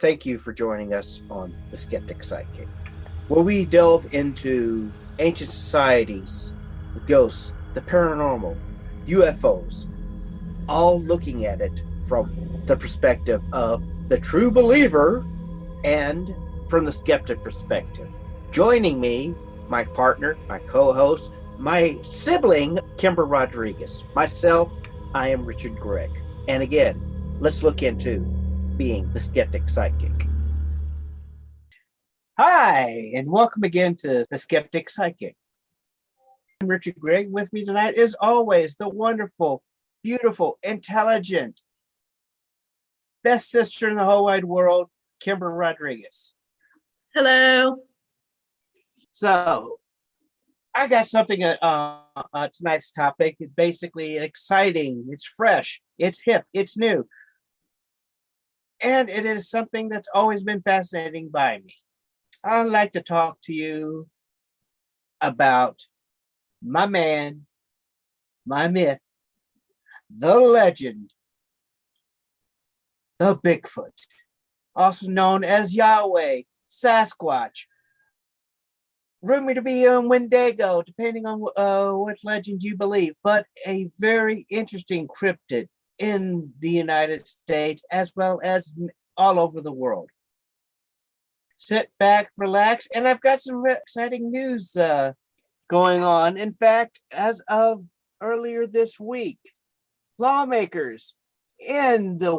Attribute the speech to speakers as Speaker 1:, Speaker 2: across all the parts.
Speaker 1: Thank you for joining us on The Skeptic Psychic, where we delve into ancient societies, the ghosts, the paranormal, UFOs, all looking at it from the perspective of the true believer and from the skeptic perspective. Joining me, my partner, my co-host, my sibling, Kimber Rodriguez. Myself, I am Richard Gregg. And again, let's look into being the skeptic psychic. Hi, and welcome again to the Skeptic Psychic. I'm Richard Gregg. With me tonight, as always, the wonderful, beautiful, intelligent, best sister in the whole wide world, Kimber Rodriguez.
Speaker 2: Hello.
Speaker 1: So, I got something tonight's topic. It's basically exciting, it's fresh, it's hip, it's new. And it is something that's always been fascinating by me. I'd like to talk to you about my man, my myth, the legend, the Bigfoot, also known as Yahweh, Sasquatch, rumored to be a Wendigo, depending on which legend you believe, but a very interesting cryptid in the United States as well as all over the world. Sit back, relax, and I've got some exciting news going on. In fact, as of earlier this week, lawmakers in the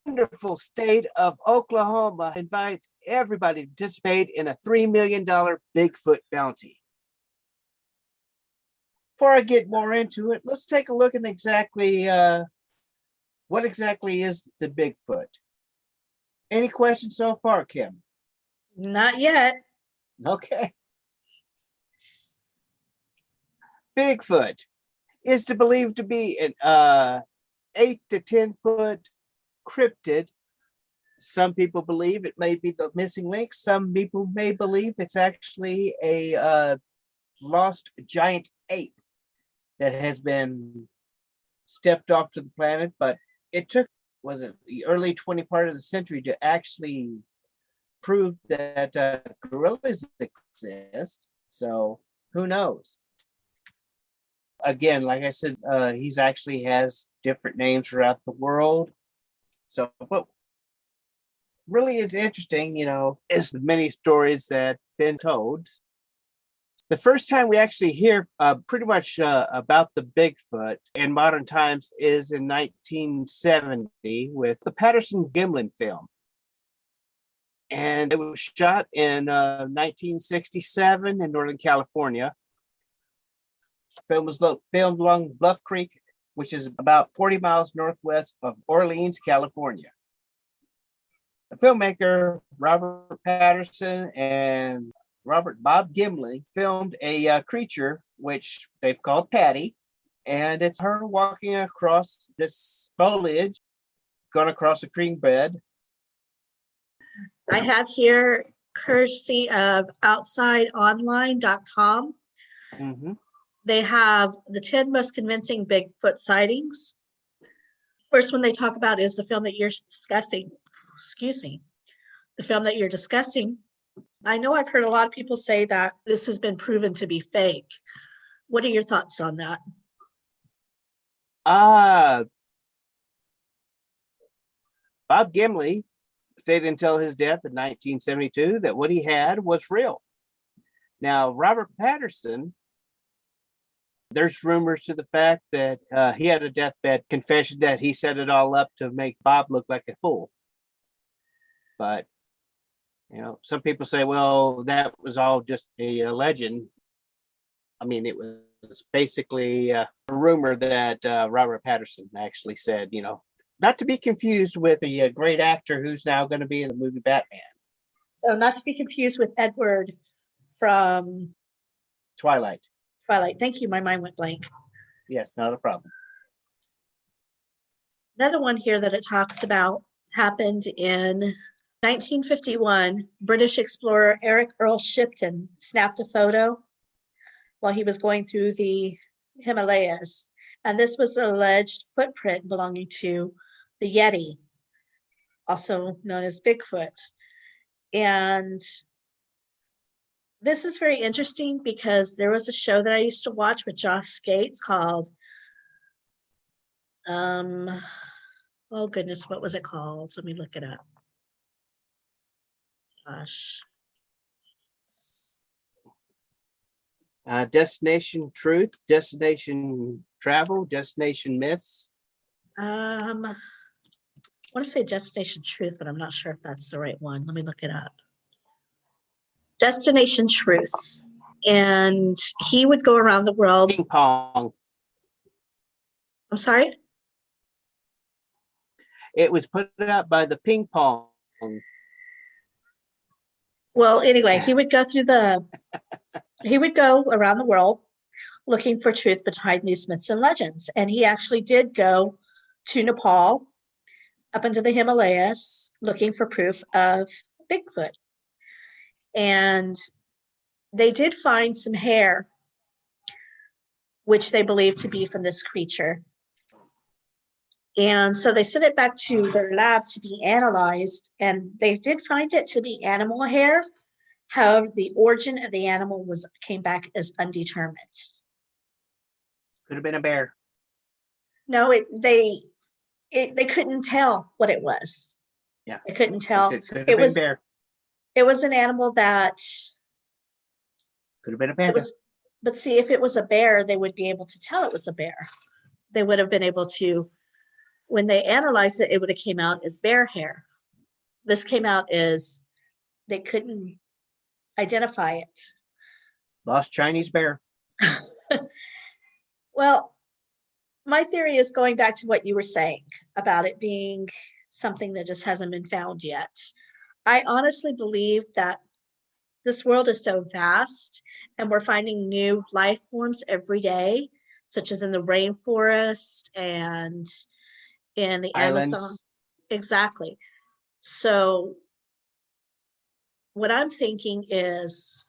Speaker 1: wonderful state of Oklahoma invite everybody to participate in a $3 million Bigfoot bounty. Before I get more into it, let's take a look at exactly what exactly is the Bigfoot. Any questions so far, Kim?
Speaker 2: Not yet.
Speaker 1: Okay. Bigfoot is believed to be an 8 to 10 foot cryptid. Some people believe it may be the missing link. Some people may believe it's actually a lost giant ape that has been stepped off to the planet, but it took, was it the early 20th part of the century to actually prove that gorillas exist. So who knows? Again, like I said, he's actually has different names throughout the world. So, but really is interesting, is the many stories that been told. The first time we actually hear pretty much about the Bigfoot in modern times is in 1970 with the Patterson-Gimlin film. And it was shot in 1967 in Northern California. The film was filmed along Bluff Creek, which is about 40 miles northwest of Orleans, California. The filmmaker, Robert Patterson and Bob Gimlin, filmed a creature, which they've called Patty. And it's her walking across this foliage, going across a creek bed.
Speaker 2: I have here courtesy of outsideonline.com.
Speaker 1: Mm-hmm.
Speaker 2: They have the 10 most convincing Bigfoot sightings. First one they talk about is the film that you're discussing. The film that you're discussing. I know I've heard a lot of people say that this has been proven to be fake. What are your thoughts on that?
Speaker 1: Bob Gimlin stated until his death in 1972 that what he had was real. Now, Robert Patterson, there's rumors to the fact that he had a deathbed confession that he set it all up to make Bob look like a fool. But, some people say, well, that was all just a legend. I mean, it was basically a rumor that Robert Patterson actually said, not to be confused with the great actor who's now going to be in the movie Batman.
Speaker 2: So not to be confused with Edward from
Speaker 1: Twilight.
Speaker 2: Thank you. My mind went blank.
Speaker 1: Yes, not a problem.
Speaker 2: Another one here that it talks about happened in 1951. British explorer Eric Earl Shipton snapped a photo while he was going through the Himalayas. And this was an alleged footprint belonging to the Yeti. also known as Bigfoot. And this is very interesting because there was a show that I used to watch with Josh Gates called, oh goodness, what was it called? Let me look it up. Gosh.
Speaker 1: Destination Truth, Destination Travel, Destination Myths.
Speaker 2: I want to say Destination Truth, but I'm not sure if that's the right one. Let me look it up. Destination Truth. And he would go around the world.
Speaker 1: Ping pong.
Speaker 2: I'm sorry?
Speaker 1: It was put out by the ping pong.
Speaker 2: Well, anyway, he would go around the world looking for truth behind these myths and legends. And he actually did go to Nepal, up into the Himalayas, looking for proof of Bigfoot. And they did find some hair, which they believed to be from this creature. And so they sent it back to their lab to be analyzed, and they did find it to be animal hair. However, the origin of the animal came back as undetermined.
Speaker 1: Could have been a bear.
Speaker 2: No, they couldn't tell what it was.
Speaker 1: Yeah,
Speaker 2: they couldn't tell.
Speaker 1: It was bear.
Speaker 2: It was an animal that
Speaker 1: could have been a panda.
Speaker 2: But see, if it was a bear, they would be able to tell it was a bear. They would have been able to. When they analyzed it, it would have came out as bear hair. This came out as they couldn't identify it.
Speaker 1: Lost Chinese bear.
Speaker 2: Well, my theory is going back to what you were saying about it being something that just hasn't been found yet. I honestly believe that this world is so vast and we're finding new life forms every day, such as in the rainforest and in the
Speaker 1: Islands.
Speaker 2: Amazon. Exactly. So what I'm thinking is,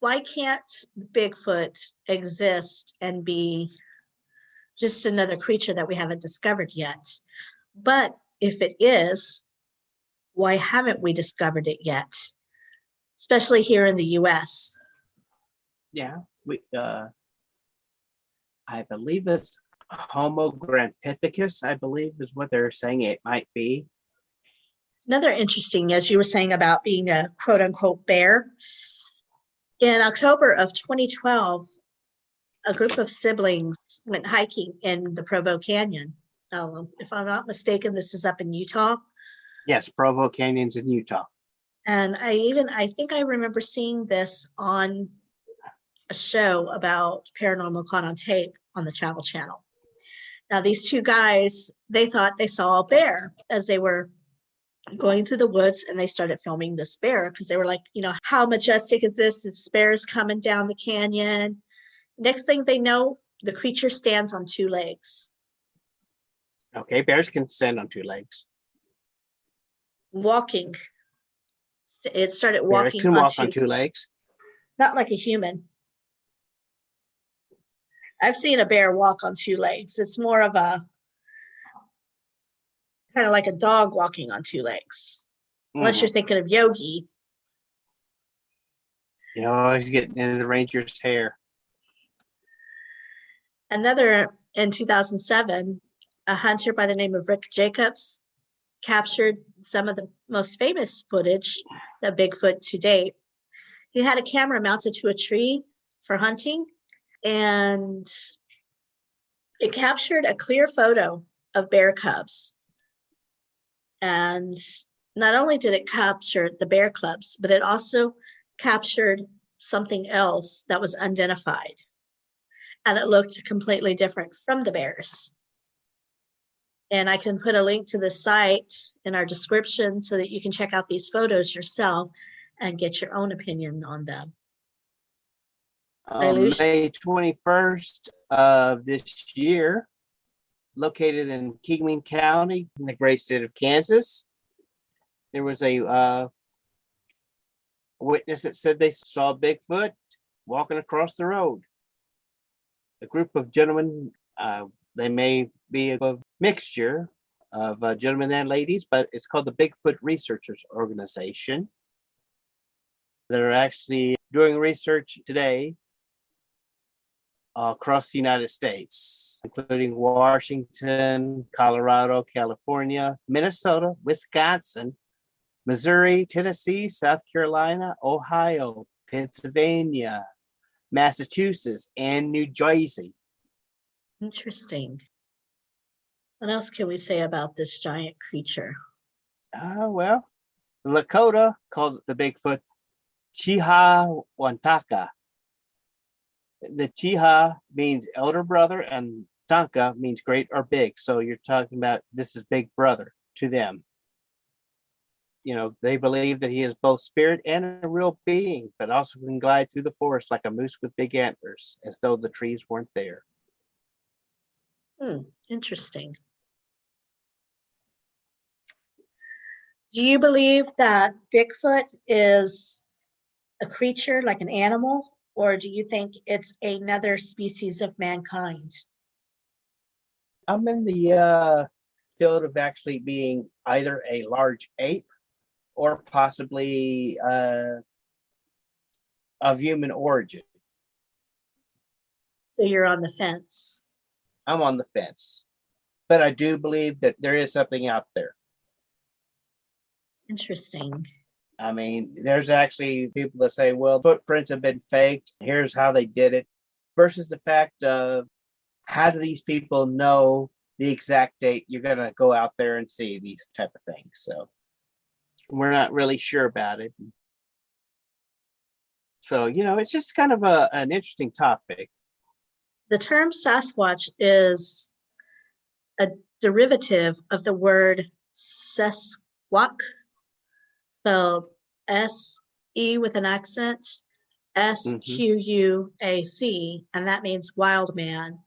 Speaker 2: why can't Bigfoot exist and be just another creature that we haven't discovered yet? But if it is, why haven't we discovered it yet? Especially here in the US.
Speaker 1: Yeah, I believe it's Homo granpithecus, I believe is what they're saying it might be.
Speaker 2: Another interesting, as you were saying about being a quote unquote bear, in October of 2012, a group of siblings went hiking in the Provo Canyon. If I'm not mistaken, this is up in Utah.
Speaker 1: Yes, Provo Canyon's in Utah.
Speaker 2: And I think I remember seeing this on a show about paranormal caught on tape on the Travel Channel. Now, these two guys, they thought they saw a bear as they were going through the woods, and they started filming this bear because they were like, how majestic is this? This bear is coming down the canyon. Next thing they know, the creature stands on two legs.
Speaker 1: Okay, bears can stand on two legs.
Speaker 2: Walking. It started walking.
Speaker 1: Bears can walk on two legs.
Speaker 2: Not like a human. I've seen a bear walk on two legs. It's more of a kind of like a dog walking on two legs. Unless you're thinking of Yogi.
Speaker 1: He's getting into the ranger's hair.
Speaker 2: Another, in 2007, a hunter by the name of Rick Jacobs captured some of the most famous footage of Bigfoot to date. He had a camera mounted to a tree for hunting, and it captured a clear photo of bear cubs. And not only did it capture the bear cubs, but it also captured something else that was unidentified. And it looked completely different from the bears. And I can put a link to the site in our description so that you can check out these photos yourself and get your own opinion on them.
Speaker 1: May 21st of this year, located in Kingman County in the great state of Kansas, there was a witness that said they saw Bigfoot walking across the road. A group of gentlemen, they may be a mixture of gentlemen and ladies, but it's called the Bigfoot Researchers Organization. They're actually doing research today across the United States, including Washington, Colorado, California, Minnesota, Wisconsin, Missouri, Tennessee, South Carolina, Ohio, Pennsylvania, Massachusetts, and New Jersey.
Speaker 2: Interesting. What else can we say about this giant creature?
Speaker 1: Well, Lakota called it the Bigfoot Chiha-Wantaka. The Chiha means elder brother, and Tanka means great or big. So you're talking about this is big brother to them. You know, they believe that he is both spirit and a real being, but also can glide through the forest like a moose with big antlers, as though the trees weren't there.
Speaker 2: Interesting. Do you believe that Bigfoot is a creature like an animal, or do you think it's another species of mankind?
Speaker 1: I'm in the field of actually being either a large ape or possibly of human origin.
Speaker 2: So you're on the fence.
Speaker 1: I'm on the fence, but I do believe that there is something out there.
Speaker 2: Interesting.
Speaker 1: I mean, there's actually people that say, well, footprints have been faked. Here's how they did it, versus the fact of how do these people know the exact date you're going to go out there and see these type of things. So we're not really sure about it. So, you know, it's just kind of an interesting topic.
Speaker 2: The term Sasquatch is a derivative of the word Sesquak, spelled S-E with an accent, S-Q-U-A-C, and that means wild man.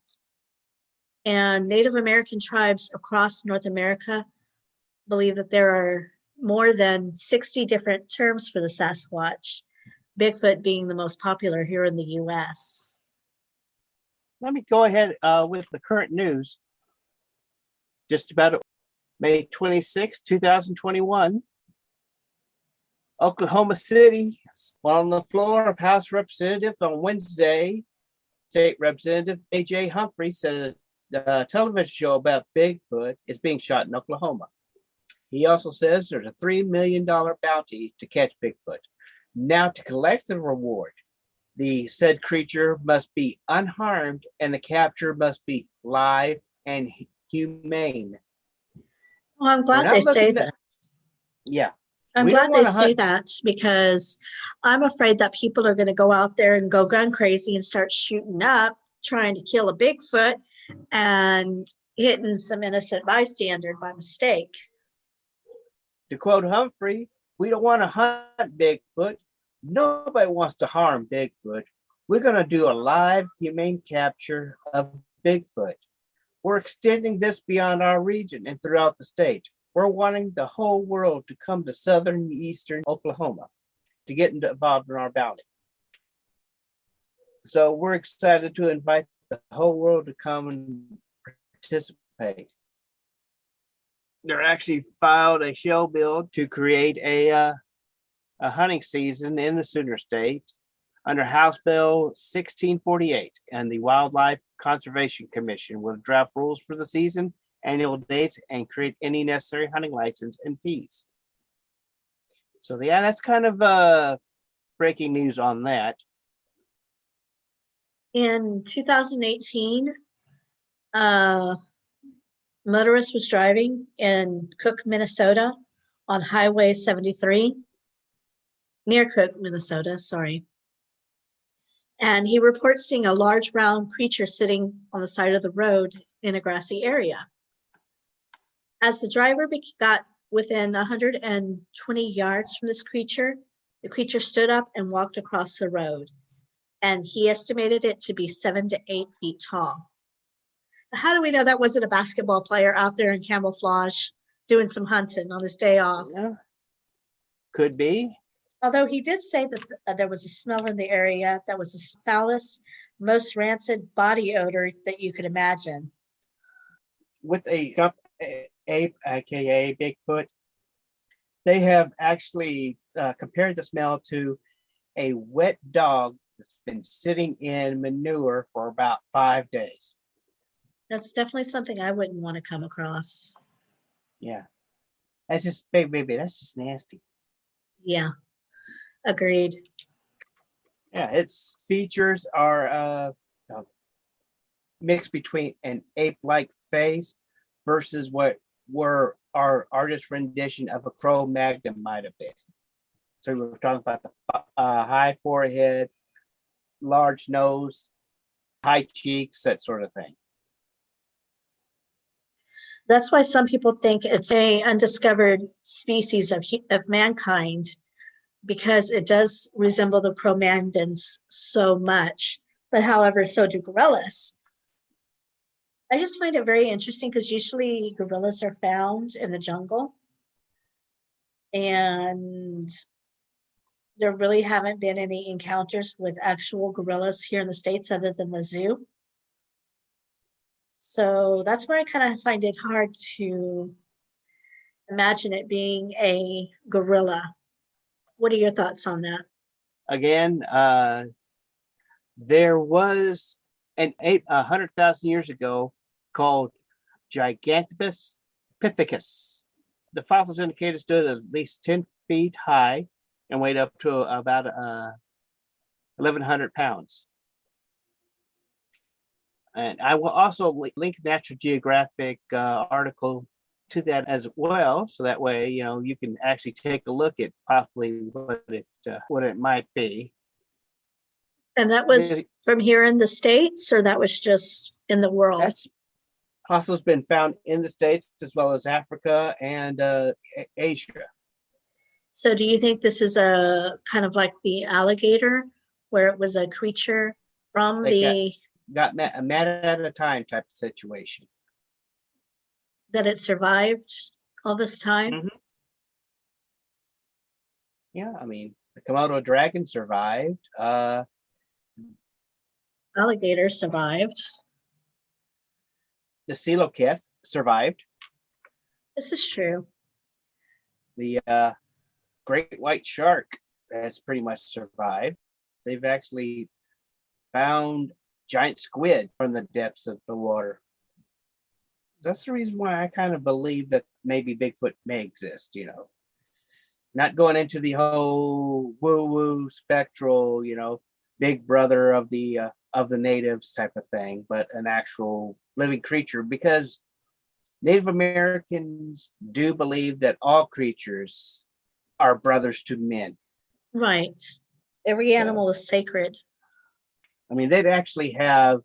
Speaker 2: And Native American tribes across North America believe that there are more than 60 different terms for the Sasquatch, Bigfoot being the most popular here in the U.S.
Speaker 1: Let me go ahead with the current news. Just about May 26, 2021, Oklahoma City, on the floor of House Representatives on Wednesday, State Representative A.J. Humphrey said a television show about Bigfoot is being shot in Oklahoma. He also says there's a $3 million bounty to catch Bigfoot. Now, to collect the reward, the said creature must be unharmed and the capture must be live and humane.
Speaker 2: Well, I'm glad they say that.
Speaker 1: Yeah.
Speaker 2: I'm glad they say that, because I'm afraid that people are going to go out there and go gun crazy and start shooting up, trying to kill a Bigfoot and hitting some innocent bystander by mistake.
Speaker 1: To quote Humphrey, we don't want to hunt Bigfoot. Nobody wants to harm Bigfoot. We're going to do a live, humane capture of Bigfoot. We're extending this beyond our region and throughout the state. We're wanting the whole world to come to southern eastern Oklahoma to get involved in our bounty. So we're excited to invite the whole world to come and participate. They're actually filed a shell bill to create a hunting season in the Sooner State under House Bill 1648, and the Wildlife Conservation Commission will draft rules for the season, annual dates, and create any necessary hunting license and fees. So yeah, that's kind of breaking news on that.
Speaker 2: In 2018, a motorist was driving in Cook, Minnesota on Highway 73, near Cook, Minnesota, sorry. And he reports seeing a large brown creature sitting on the side of the road in a grassy area. As the driver got within 120 yards from this creature, the creature stood up and walked across the road. And he estimated it to be 7 to 8 feet tall. How do we know that wasn't a basketball player out there in camouflage doing some hunting on his day off?
Speaker 1: Yeah. Could be.
Speaker 2: Although he did say that there was a smell in the area that was the foulest, most rancid body odor that you could imagine.
Speaker 1: With ape, aka Bigfoot, they have actually compared the smell to a wet dog that's been sitting in manure for about 5 days.
Speaker 2: That's definitely something I wouldn't want to come across.
Speaker 1: Yeah, that's just baby. That's just nasty.
Speaker 2: Yeah, agreed.
Speaker 1: Yeah, its features are mixed between an ape-like face versus what were our artist rendition of a Cro-Magnon might have been. So we were talking about the high forehead, large nose, high cheeks, that sort of thing.
Speaker 2: That's why some people think it's a undiscovered species of mankind, because it does resemble the Cro-Magnons so much. But however, so do gorillas. I just find it very interesting because usually gorillas are found in the jungle, and there really haven't been any encounters with actual gorillas here in the States other than the zoo. So that's where I kind of find it hard to imagine it being a gorilla. What are your thoughts on that?
Speaker 1: Again, there was an ape 100,000 years ago called Gigantopithecus pithecus. The fossils indicate it stood at least 10 feet high and weighed up to about 1,100 pounds. And I will also link Natural Geographic article to that as well, so that way you can actually take a look at possibly what it might be.
Speaker 2: And that was from here in the States, or that was just in the world?
Speaker 1: That's fossils been found in the States as well as Africa and Asia.
Speaker 2: So do you think this is a kind of like the alligator, where it was a creature from
Speaker 1: got a man at a time type of situation?
Speaker 2: That it survived all this time?
Speaker 1: Mm-hmm. Yeah, I mean, the Komodo dragon survived.
Speaker 2: Alligator survived.
Speaker 1: The coelacanth survived.
Speaker 2: This is true.
Speaker 1: The great white shark has pretty much survived. They've actually found giant squid from the depths of the water. That's the reason why I kind of believe that maybe Bigfoot may exist, Not going into the whole woo-woo spectral, big brother of the natives type of thing, but an actual living creature, because Native Americans do believe that all creatures are brothers to men.
Speaker 2: Right. Every animal is sacred.
Speaker 1: I mean, they'd actually have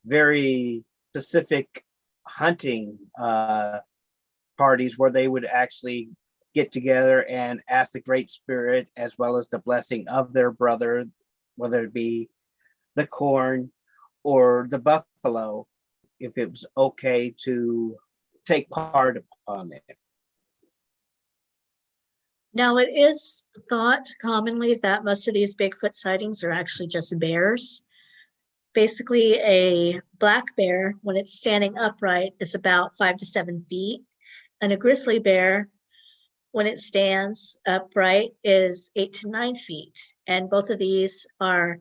Speaker 1: very specific hunting parties where they would actually get together and ask the Great Spirit as well as the blessing of their brother, whether it be the corn or the buffalo, if it was okay to take part upon it.
Speaker 2: Now, it is thought commonly that most of these Bigfoot sightings are actually just bears. Basically, a black bear, when it's standing upright, is about 5 to 7 feet, and a grizzly bear, when it stands upright, is 8 to 9 feet. And both of these are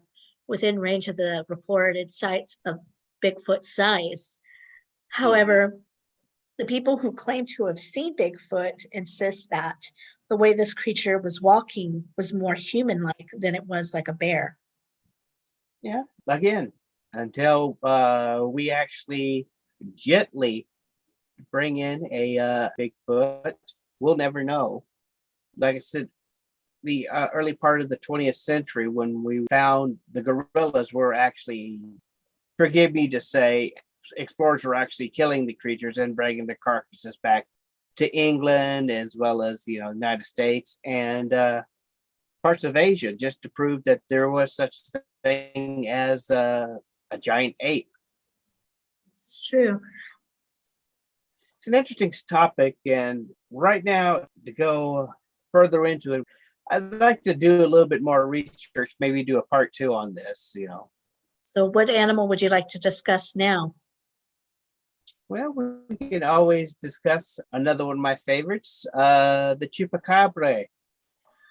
Speaker 2: within range of the reported sites of Bigfoot size. However, the people who claim to have seen Bigfoot insist that the way this creature was walking was more human-like than it was like a bear.
Speaker 1: Yeah, again, until we actually gently bring in a Bigfoot, we'll never know. Like I said, the early part of the 20th century, when we found the gorillas, were actually, forgive me to say, explorers were actually killing the creatures and bringing their carcasses back to England as well as the United States and parts of Asia, just to prove that there was such a thing as a giant ape.
Speaker 2: It's true.
Speaker 1: It's an interesting topic, and right now, to go further into it, I'd like to do a little bit more research, maybe do a part 2 on this.
Speaker 2: So what animal would you like to discuss now?
Speaker 1: Well, we can always discuss another one of my favorites, the chupacabra,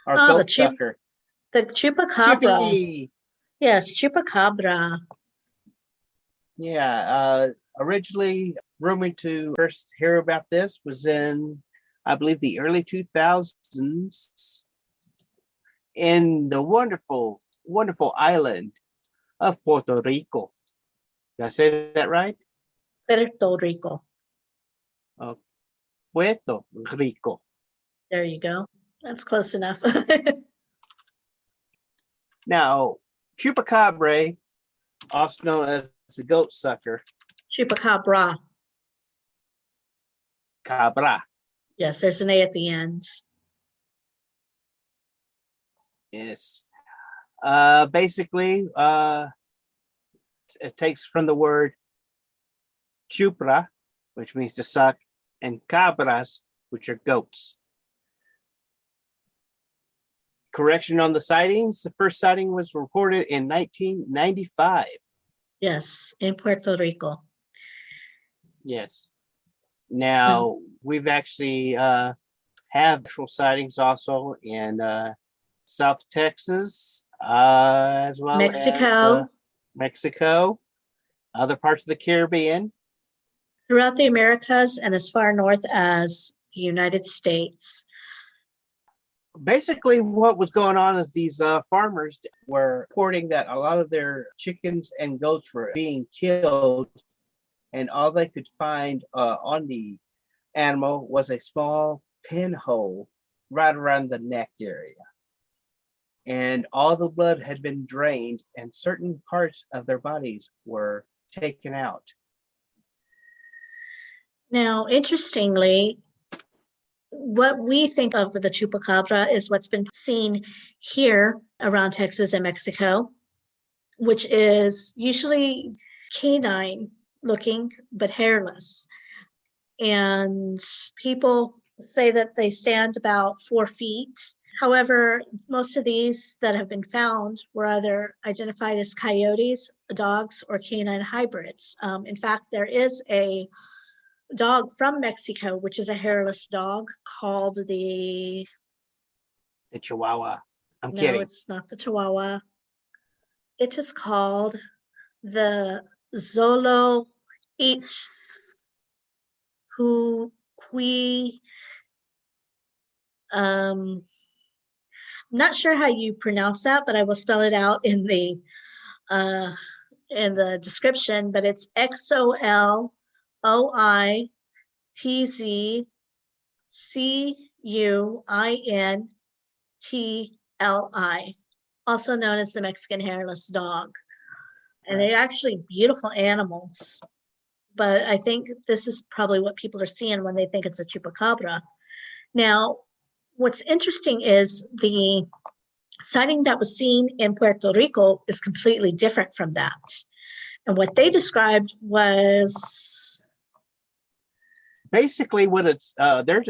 Speaker 1: or
Speaker 2: Oh,
Speaker 1: goat sucker.
Speaker 2: the chupacabra.
Speaker 1: Chippy.
Speaker 2: Yes, chupacabra.
Speaker 1: Yeah. Originally, rumored to first hear about this was in, I believe, the early 2000s in the wonderful, wonderful island of Puerto Rico. Did I say that right?
Speaker 2: Puerto Rico.
Speaker 1: Puerto Rico.
Speaker 2: There you go. That's close enough.
Speaker 1: Now, chupacabra, also known as the goat sucker,
Speaker 2: Chupacabra.
Speaker 1: cabra,
Speaker 2: Yes, there's an A at the end.
Speaker 1: is basically it takes from the word chupra, which means to suck, and cabras, which are goats. Correction on the sightings. The first sighting was reported in 1995.
Speaker 2: Yes, in Puerto Rico.
Speaker 1: Yes. Now, we've actually have actual sightings also in South Texas, as well
Speaker 2: Mexico.
Speaker 1: as Mexico, other parts of the Caribbean.
Speaker 2: Throughout the Americas and as far north as the United States.
Speaker 1: Basically, what was going on is these farmers were reporting that a lot of their chickens and goats were being killed, and all they could find on the animal was a small pinhole right around the neck area. And all the blood had been drained, and certain parts of their bodies were taken out.
Speaker 2: Now, interestingly, what we think of with the chupacabra is what's been seen here around Texas and Mexico, which is usually canine looking, but hairless. And people say that they stand about 4 feet. However, most of these that have been found were either identified as coyotes, dogs, or canine hybrids. In fact, there is a dog from Mexico, which is a hairless dog called the
Speaker 1: Chihuahua. I'm
Speaker 2: no,
Speaker 1: kidding.
Speaker 2: it's not the Chihuahua. It is called the Zolo Itzcuqui. I'm not sure how you pronounce that, but I will spell it out in the description. But it's XOLOITZCUINTLI, also known as the Mexican hairless dog. And they're actually beautiful animals. But I think this is probably what people are seeing when they think it's a chupacabra. Now, what's interesting is the sighting that was seen in Puerto Rico is completely different from that. And what they described was
Speaker 1: basically what it's their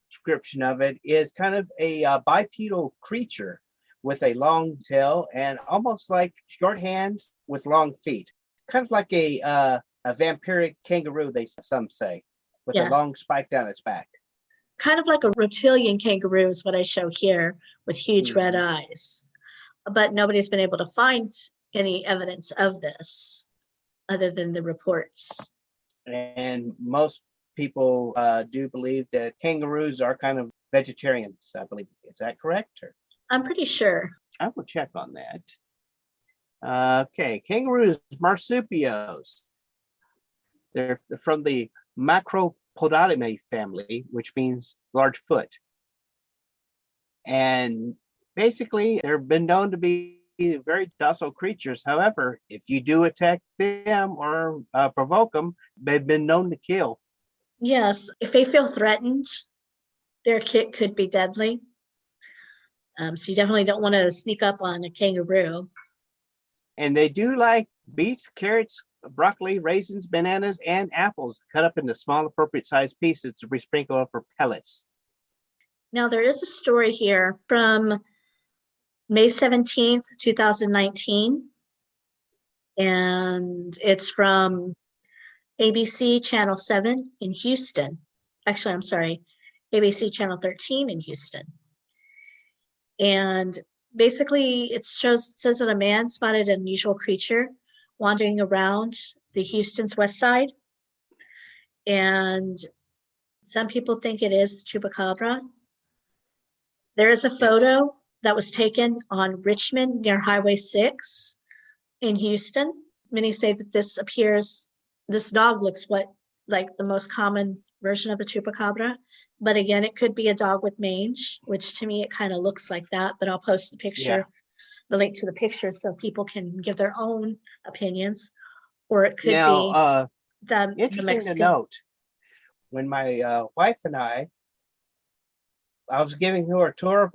Speaker 1: description of it is kind of a bipedal creature with a long tail and almost like short hands with long feet, kind of like a vampiric kangaroo, some say, with a long spike down its back.
Speaker 2: Kind of like a reptilian kangaroo is what I show here, with huge red eyes. But nobody's been able to find any evidence of this other than the reports.
Speaker 1: And most people do believe that kangaroos are kind of vegetarians, I believe. Is that correct? Or?
Speaker 2: I'm pretty sure.
Speaker 1: I will check on that. Okay, kangaroos, marsupials. They're from the Macropodalidae family, which means large foot. And basically, they've been known to be very docile creatures. However, if you do attack them or provoke them, they've been known to kill.
Speaker 2: Yes, if they feel threatened, their kick could be deadly. So you definitely don't want to sneak up on a kangaroo.
Speaker 1: And they do like beets, carrots, broccoli, raisins, bananas, and apples cut up into small, appropriate sized pieces to be sprinkled over pellets.
Speaker 2: Now, there is a story here from May 17th, 2019. And it's from ABC Channel 7 in Houston. Actually, I'm sorry, ABC Channel 13 in Houston. And basically, it says that a man spotted an unusual creature wandering around the Houston's west side. And some people think it is the chupacabra. There is a photo that was taken on Richmond near Highway 6 in Houston. Many say that this dog looks like the most common version of a chupacabra. But again, it could be a dog with mange, which to me, it kind of looks like that. But I'll post the picture, the link to the picture so people can give their own opinions. Or it could be the
Speaker 1: interesting
Speaker 2: Mexican.
Speaker 1: to note, when my wife and I was giving her a tour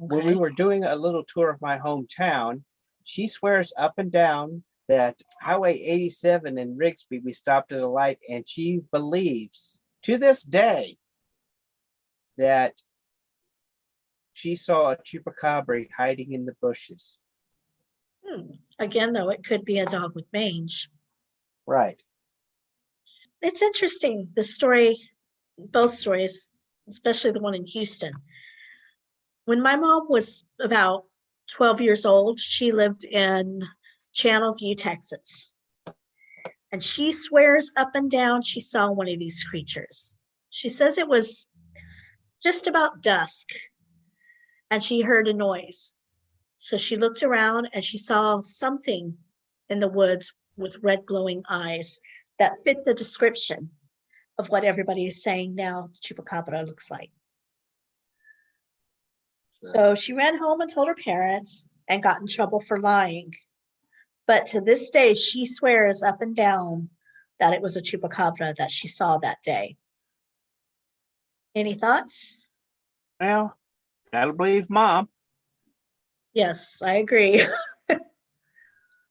Speaker 1: when we were doing a little tour of my hometown. She swears up and down that Highway 87 in Rigsby, we stopped at a light, and she believes to this day that she saw a chupacabra hiding in the bushes.
Speaker 2: Again, though, it could be a dog with mange.
Speaker 1: Right.
Speaker 2: It's interesting, the story, both stories, especially the one in Houston. When my mom was about 12 years old, she lived in Channelview, Texas. And she swears up and down she saw one of these creatures. She says it was just about dusk and she heard a noise. So she looked around and she saw something in the woods with red glowing eyes that fit the description of what everybody is saying now the chupacabra looks like. So she ran home and told her parents and got in trouble for lying. But to this day, she swears up and down that it was a chupacabra that she saw that day. Any thoughts?
Speaker 1: Well, gotta believe Mom.
Speaker 2: Yes, I agree.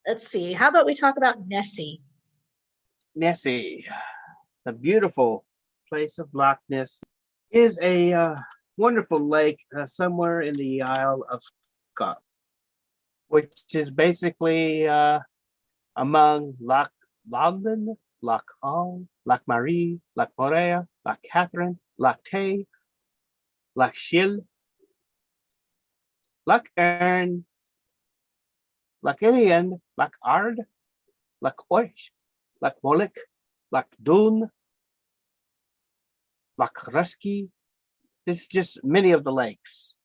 Speaker 2: Let's see. How about we talk about Nessie?
Speaker 1: Nessie, the beautiful place of Loch Ness, is a wonderful lake somewhere in the Isle of Scotland, which is basically among Loch Lomond, Loch All, Loch Marie, Loch Morea, Loch Catherine, Loch Tay, Loch Shiel, Loch Erne, Loch Ilian, Loch Ard, Loch Oich, Loch Molick, Loch Doon, Loch Rusky. It's just many of the lakes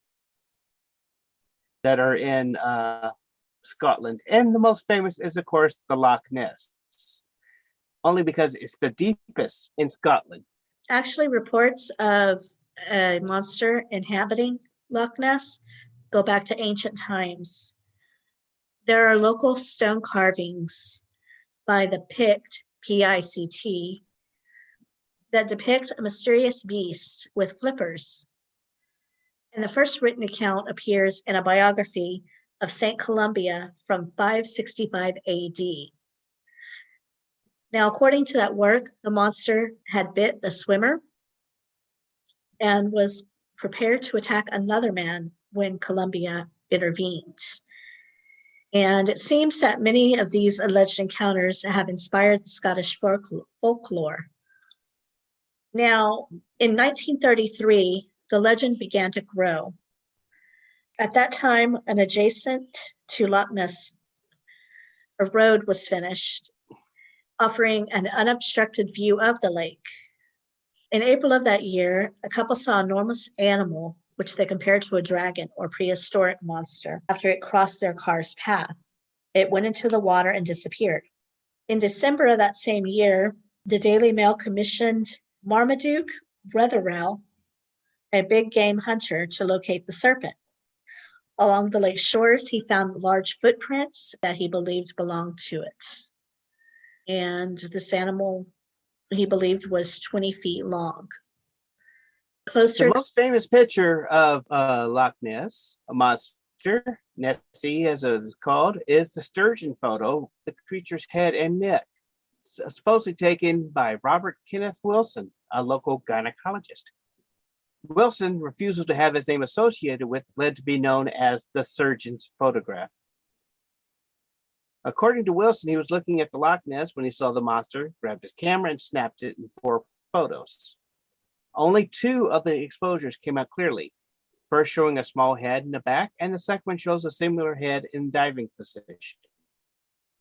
Speaker 1: that are in Scotland. And the most famous is, of course, the Loch Ness, only because it's the deepest in Scotland.
Speaker 2: Actually, reports of a monster inhabiting Loch Ness go back to ancient times. There are local stone carvings by the Pict, P-I-C-T, that depict a mysterious beast with flippers. And the first written account appears in a biography of St. Columba from 565 AD. Now, according to that work, the monster had bit a swimmer and was prepared to attack another man when Columba intervened. And it seems that many of these alleged encounters have inspired the Scottish folklore. Now, in 1933, the legend began to grow. At that time, an adjacent to Loch Ness, a road was finished, offering an unobstructed view of the lake. In April of that year, a couple saw an enormous animal, which they compared to a dragon or prehistoric monster, after it crossed their car's path. It went into the water and disappeared. In December of that same year, the Daily Mail commissioned Marmaduke Wetherell, a big game hunter, to locate the serpent. Along the lake shores, he found large footprints that he believed belonged to it. And this animal, he believed, was 20 feet long.
Speaker 1: The most famous picture of Loch Ness, a monster, Nessie as it is called, is the sturgeon photo, the creature's head and neck, supposedly taken by Robert Kenneth Wilson, a local gynecologist. Wilson refusal to have his name associated with led to be known as the surgeon's photograph. According to Wilson, he was looking at the Loch Ness when he saw the monster, grabbed his camera, and snapped it in 4 photos. Only 2 of the exposures came out clearly. First showing a small head in the back, and the second one shows a similar head in diving position.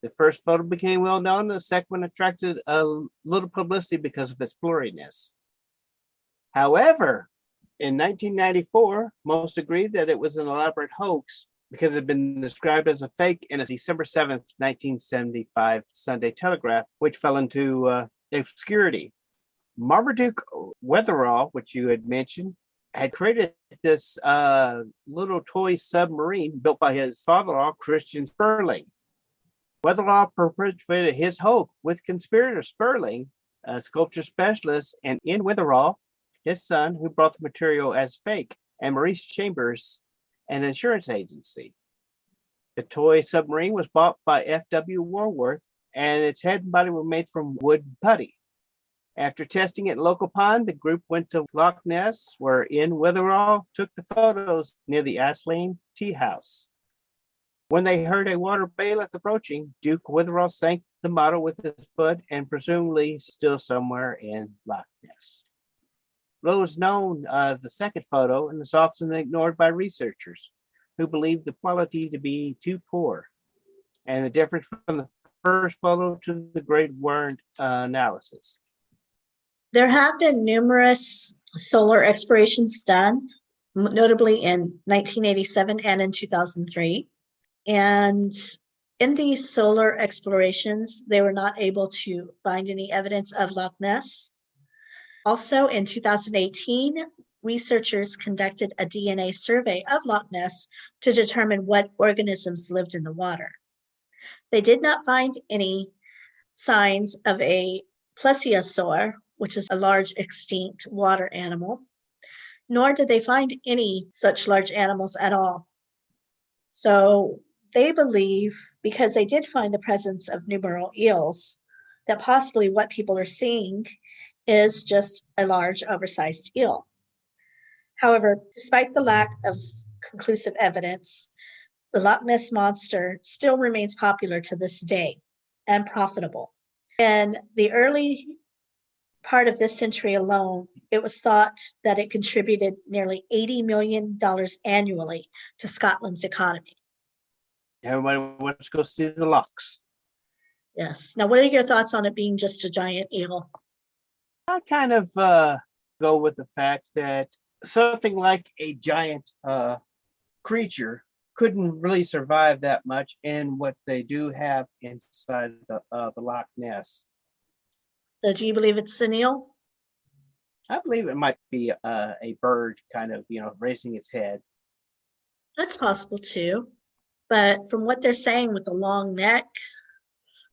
Speaker 1: The first photo became well known, and the second one attracted a little publicity because of its blurriness. However, in 1994, most agreed that it was an elaborate hoax because it had been described as a fake in a December 7th, 1975 Sunday Telegraph, which fell into obscurity. Marmaduke Wetherall, which you had mentioned, had created this little toy submarine built by his father-in-law, Christian Sperling. Wetherall perpetuated his hoax with conspirator Sperling, a sculpture specialist, and Ian Wetherall, his son, who brought the material as fake, and Maurice Chambers, an insurance agency. The toy submarine was bought by F.W. Warworth, and its head and body were made from wood and putty. After testing it in local pond, the group went to Loch Ness, where Ian Wetherall took the photos near the Ashlane Tea House. When they heard a water bailiff approaching, Duke Wetherall sank the model with his foot and presumably still somewhere in Loch Ness. Little is known of the second photo and is often ignored by researchers who believe the quality to be too poor and the difference from the first photo to the grade warrant analysis.
Speaker 2: There have been numerous solar explorations done, notably in 1987 and in 2003. And in these solar explorations, they were not able to find any evidence of Loch Ness. Also, in 2018, researchers conducted a DNA survey of Loch Ness to determine what organisms lived in the water. They did not find any signs of a plesiosaur, which is a large extinct water animal, nor did they find any such large animals at all. So they believe, because they did find the presence of numeral eels, that possibly what people are seeing is just a large oversized eel. However, despite the lack of conclusive evidence, the Loch Ness Monster still remains popular to this day and profitable. In the early part of this century alone, it was thought that it contributed nearly $80 million annually to Scotland's economy.
Speaker 1: Everybody wants to go see the Lochs.
Speaker 2: Yes. Now, what are your thoughts on it being just a giant eel?
Speaker 1: I kind of go with the fact that something like a giant creature couldn't really survive that much in what they do have inside the Loch Ness.
Speaker 2: So do you believe it's an eel?
Speaker 1: I believe it might be a bird kind of, raising its head.
Speaker 2: That's possible too. But from what they're saying with the long neck.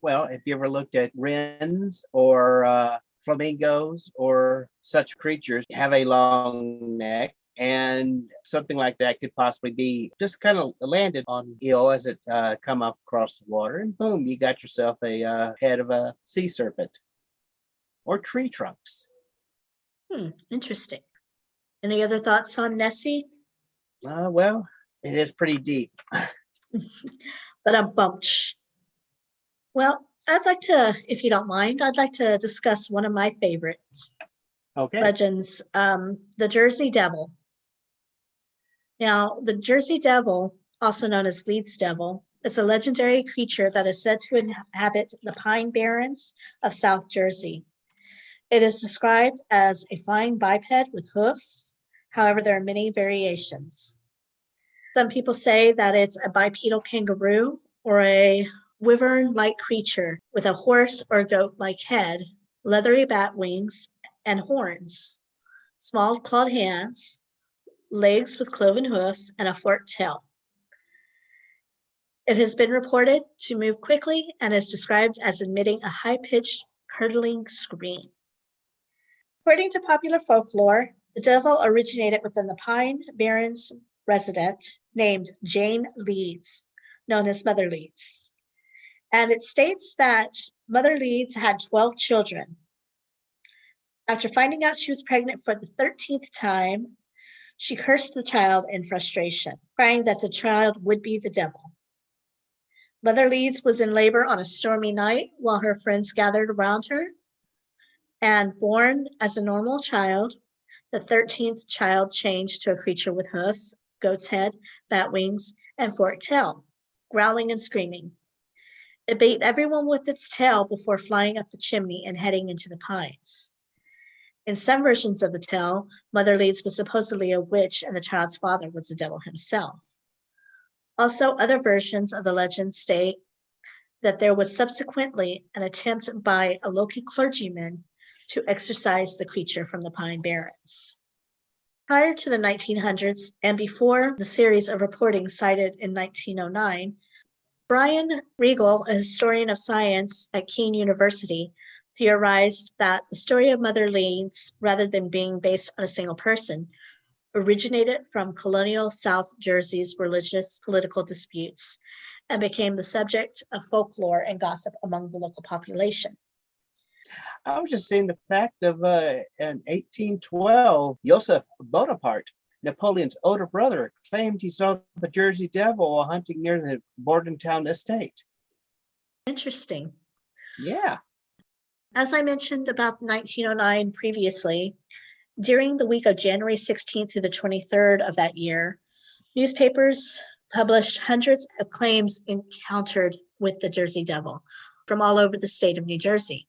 Speaker 1: Well, if you ever looked at wrens or flamingos or such creatures, have a long neck, and something like that could possibly be just kind of landed on eel as it come up across the water, and boom, you got yourself a head of a sea serpent or tree trunks.
Speaker 2: Interesting. Any other thoughts on Nessie?
Speaker 1: Well, it is pretty deep.
Speaker 2: But I'm bumped. Well, I'd like to, if you don't mind, I'd like to discuss one of my favorite legends, the Jersey Devil. Now, the Jersey Devil, also known as Leeds Devil, is a legendary creature that is said to inhabit the Pine Barrens of South Jersey. It is described as a flying biped with hoofs. However, there are many variations. Some people say that it's a bipedal kangaroo or a wyvern-like creature with a horse or goat-like head, leathery bat wings, and horns, small clawed hands, legs with cloven hoofs, and a forked tail. It has been reported to move quickly and is described as emitting a high-pitched, curdling scream. According to popular folklore, the devil originated within the Pine Barrens resident named Jane Leeds, known as Mother Leeds. And it states that Mother Leeds had 12 children. After finding out she was pregnant for the 13th time, she cursed the child in frustration, crying that the child would be the devil. Mother Leeds was in labor on a stormy night while her friends gathered around her. And born as a normal child, the 13th child changed to a creature with hoofs, goat's head, bat wings, and forked tail, growling and screaming. It beat everyone with its tail before flying up the chimney and heading into the pines. In some versions of the tale, Mother Leeds was supposedly a witch and the child's father was the devil himself. Also, other versions of the legend state that there was subsequently an attempt by a local clergyman to exorcise the creature from the Pine Barrens. Prior to the 1900s and before the series of reporting cited in 1909, Brian Regal, a historian of science at Keene University, theorized that the story of Mother Leeds, rather than being based on a single person, originated from colonial South Jersey's religious political disputes and became the subject of folklore and gossip among the local population.
Speaker 1: I was just seeing the fact of in 1812, Joseph Bonaparte, Napoleon's older brother, claimed he saw the Jersey Devil while hunting near the Bordentown estate.
Speaker 2: Interesting.
Speaker 1: Yeah.
Speaker 2: As I mentioned about 1909 previously, during the week of January 16th through the 23rd of that year, newspapers published hundreds of claims encountered with the Jersey Devil from all over the state of New Jersey.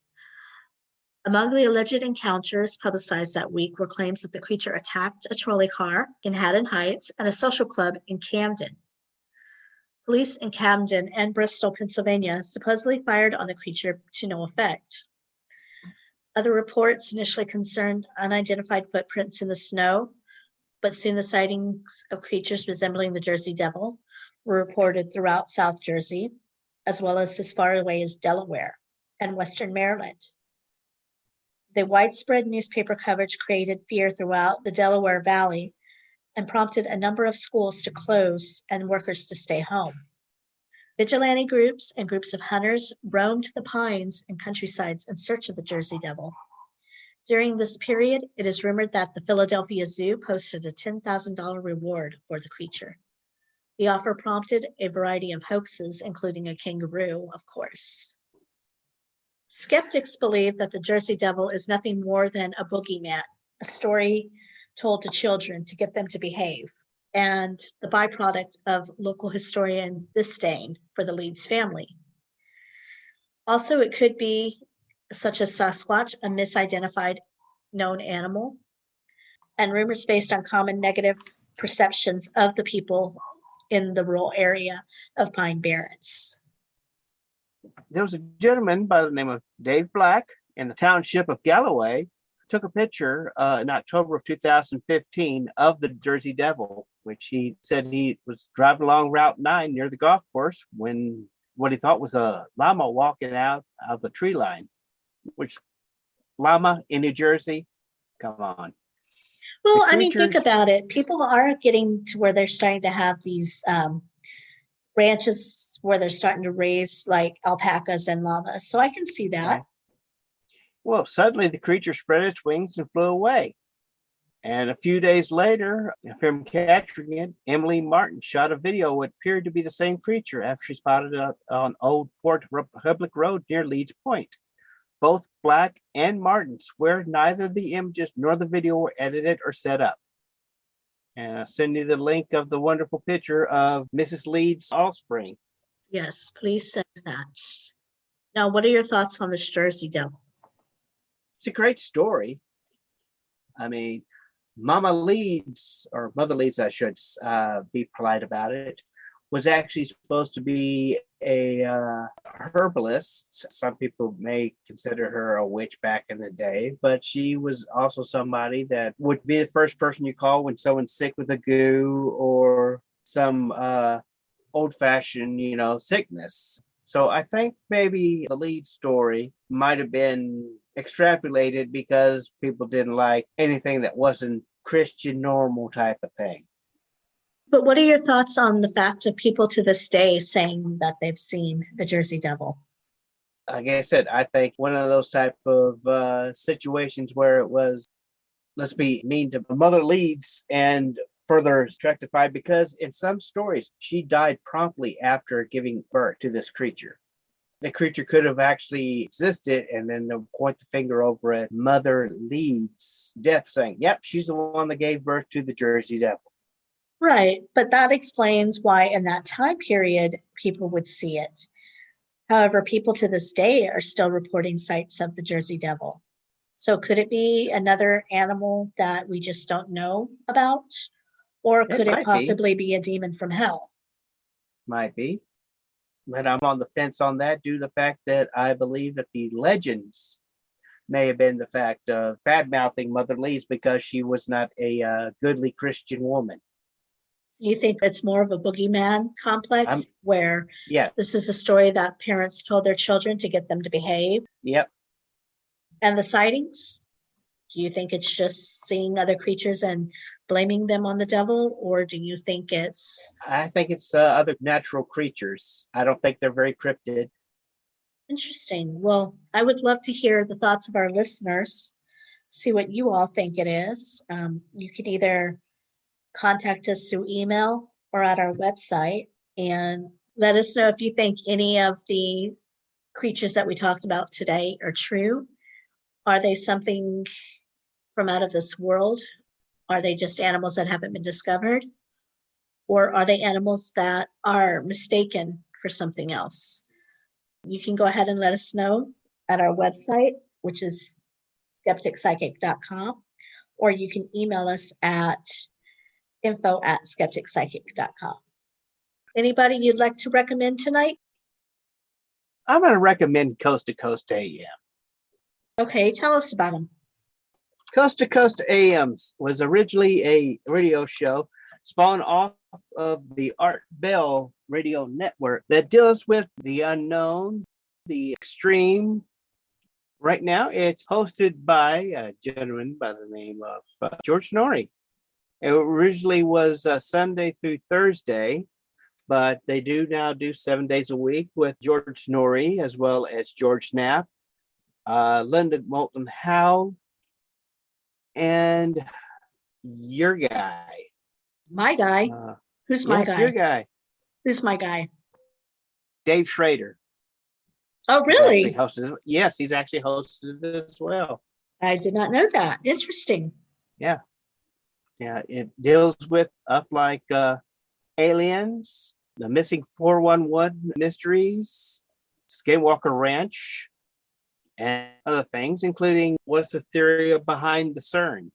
Speaker 2: Among the alleged encounters publicized that week were claims that the creature attacked a trolley car in Haddon Heights and a social club in Camden. Police in Camden and Bristol, Pennsylvania, supposedly fired on the creature to no effect. Other reports initially concerned unidentified footprints in the snow, but soon the sightings of creatures resembling the Jersey Devil were reported throughout South Jersey, as well as far away as Delaware and Western Maryland. The widespread newspaper coverage created fear throughout the Delaware Valley and prompted a number of schools to close and workers to stay home. Vigilante groups and groups of hunters roamed the pines and countrysides in search of the Jersey Devil. During this period, it is rumored that the Philadelphia Zoo posted a $10,000 reward for the creature. The offer prompted a variety of hoaxes, including a kangaroo, of course. Skeptics believe that the Jersey Devil is nothing more than a boogeyman, a story told to children to get them to behave, and the byproduct of local historian disdain for the Leeds family. Also, it could be such as Sasquatch, a misidentified known animal, and rumors based on common negative perceptions of the people in the rural area of Pine Barrens.
Speaker 1: There was a gentleman by the name of Dave Black in the township of Galloway, took a picture in October of 2015 of the Jersey Devil, which he said he was driving along Route 9 near the golf course when what he thought was a llama walking out of the tree line, which llama in New Jersey, come on.
Speaker 2: Well, I mean, think about it. People are getting to where they're starting to have these ranches where they're starting to raise like alpacas and llamas. So I can see that.
Speaker 1: Right. Well, suddenly the creature spread its wings and flew away. And a few days later, from capturing it, Emily Martin shot a video what appeared to be the same creature after she spotted it on Old Port Republic Road near Leeds Point. Both Black and Martin swear neither the images nor the video were edited or set up. And I'll send you the link of the wonderful picture of Mrs. Leeds' offspring.
Speaker 2: Yes, please send that. Now, what are your thoughts on this Jersey Devil?
Speaker 1: It's a great story. I mean, Mama Leeds, or Mother Leeds, I should be polite about it, was actually supposed to be a herbalist. Some people may consider her a witch back in the day, but she was also somebody that would be the first person you call when someone's sick with a goo or some old-fashioned, sickness. So I think maybe the lead story might have been extrapolated because people didn't like anything that wasn't Christian normal type of thing.
Speaker 2: But what are your thoughts on the fact of people to this day saying that they've seen the Jersey Devil?
Speaker 1: Like I said, I think one of those type of situations where it was, let's be mean to Mother Leeds, and further rectified because in some stories, she died promptly after giving birth to this creature. The creature could have actually existed, and then they'll point the finger over at Mother Lee's death, saying, yep, she's the one that gave birth to the Jersey Devil.
Speaker 2: Right, but that explains why in that time period people would see it. However, people to this day are still reporting sights of the Jersey Devil. So could it be another animal that we just don't know about? Or could it possibly be a demon from hell?
Speaker 1: Might be. But I'm on the fence on that due to the fact that I believe that the legends may have been the fact of bad-mouthing Mother Lee's because she was not a goodly Christian woman.
Speaker 2: You think it's more of a boogeyman complex where this is a story that parents told their children to get them to behave?
Speaker 1: Yep.
Speaker 2: And the sightings? Do you think it's just seeing other creatures and blaming them on the devil, or do you think it's...
Speaker 1: I think it's other natural creatures. I don't think they're very cryptid.
Speaker 2: Interesting. Well, I would love to hear the thoughts of our listeners, see what you all think it is. You can either contact us through email or at our website and let us know if you think any of the creatures that we talked about today are true. Are they something from out of this world? Are they just animals that haven't been discovered? Or are they animals that are mistaken for something else? You can go ahead and let us know at our website, which is skepticpsychic.com, or you can email us at info@skepticpsychic.com. Anybody you'd like to recommend tonight?
Speaker 1: I'm going to recommend Coast to Coast AM.
Speaker 2: Okay, tell us about them.
Speaker 1: Coast to Coast AMs was originally a radio show spawned off of the Art Bell radio network that deals with the unknown, the extreme. Right now, it's hosted by a gentleman by the name of George Norrie. It originally was Sunday through Thursday, but they do now do 7 days a week with George Norrie as well as George Knapp, Linda Moulton Howe, and your guy.
Speaker 2: My guy? Who's my guy?
Speaker 1: Your guy.
Speaker 2: Who's my guy?
Speaker 1: Dave Schrader.
Speaker 2: Oh, really?
Speaker 1: Yes, he's actually hosted it as well.
Speaker 2: I did not know that. Interesting.
Speaker 1: Yeah. Yeah, it deals with up like aliens, the missing 411 mysteries, Skinwalker Ranch, and other things, including what's the theory behind the CERN.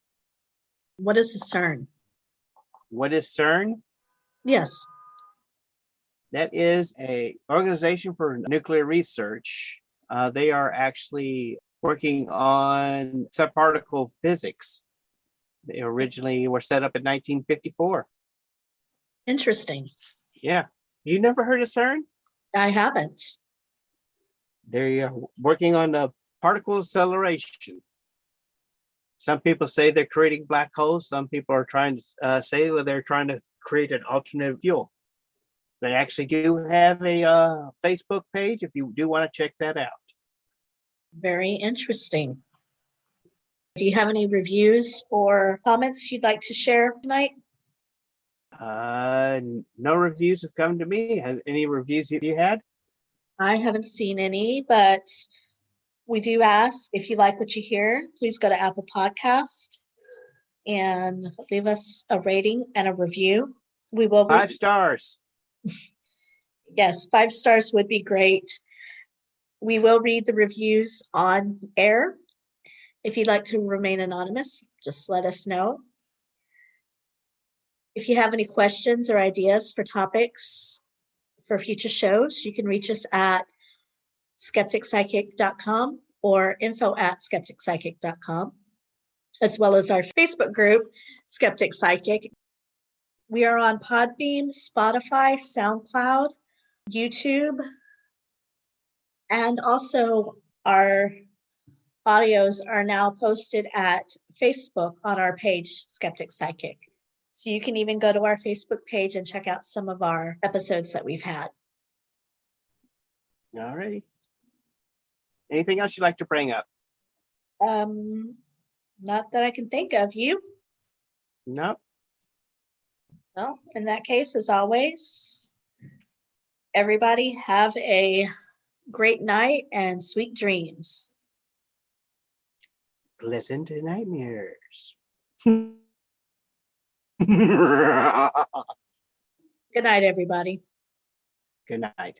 Speaker 2: What is the CERN?
Speaker 1: What is CERN?
Speaker 2: Yes.
Speaker 1: That is an organization for nuclear research. They are actually working on subparticle physics. They originally were set up in 1954.
Speaker 2: Interesting.
Speaker 1: Yeah. You never heard of CERN?
Speaker 2: I haven't.
Speaker 1: They're working on the particle acceleration. Some people say they're creating black holes. Some people are trying to say that they're trying to create an alternate fuel. They actually do have a Facebook page if you do want to check that out.
Speaker 2: Very interesting. Do you have any reviews or comments you'd like to share tonight?
Speaker 1: No reviews have come to me. Has any reviews have you had?
Speaker 2: I haven't seen any, but we do ask if you like what you hear, please go to Apple Podcast and leave us a rating and a review. We will
Speaker 1: 5 stars.
Speaker 2: Yes, 5 stars would be great. We will read the reviews on air. If you'd like to remain anonymous, just let us know. If you have any questions or ideas for topics for future shows, you can reach us at skepticpsychic.com or info@skepticpsychic.com, as well as our Facebook group, Skeptic Psychic. We are on Podbeam, Spotify, SoundCloud, YouTube, and also our audios are now posted at Facebook on our page, Skeptic Psychic. So you can even go to our Facebook page and check out some of our episodes that we've had.
Speaker 1: All righty. Anything else you'd like to bring up?
Speaker 2: Not that I can think of. You?
Speaker 1: No.
Speaker 2: Well, in that case, as always, everybody have a great night and sweet dreams.
Speaker 1: Listen to nightmares.
Speaker 2: Good night, everybody.
Speaker 1: Good night.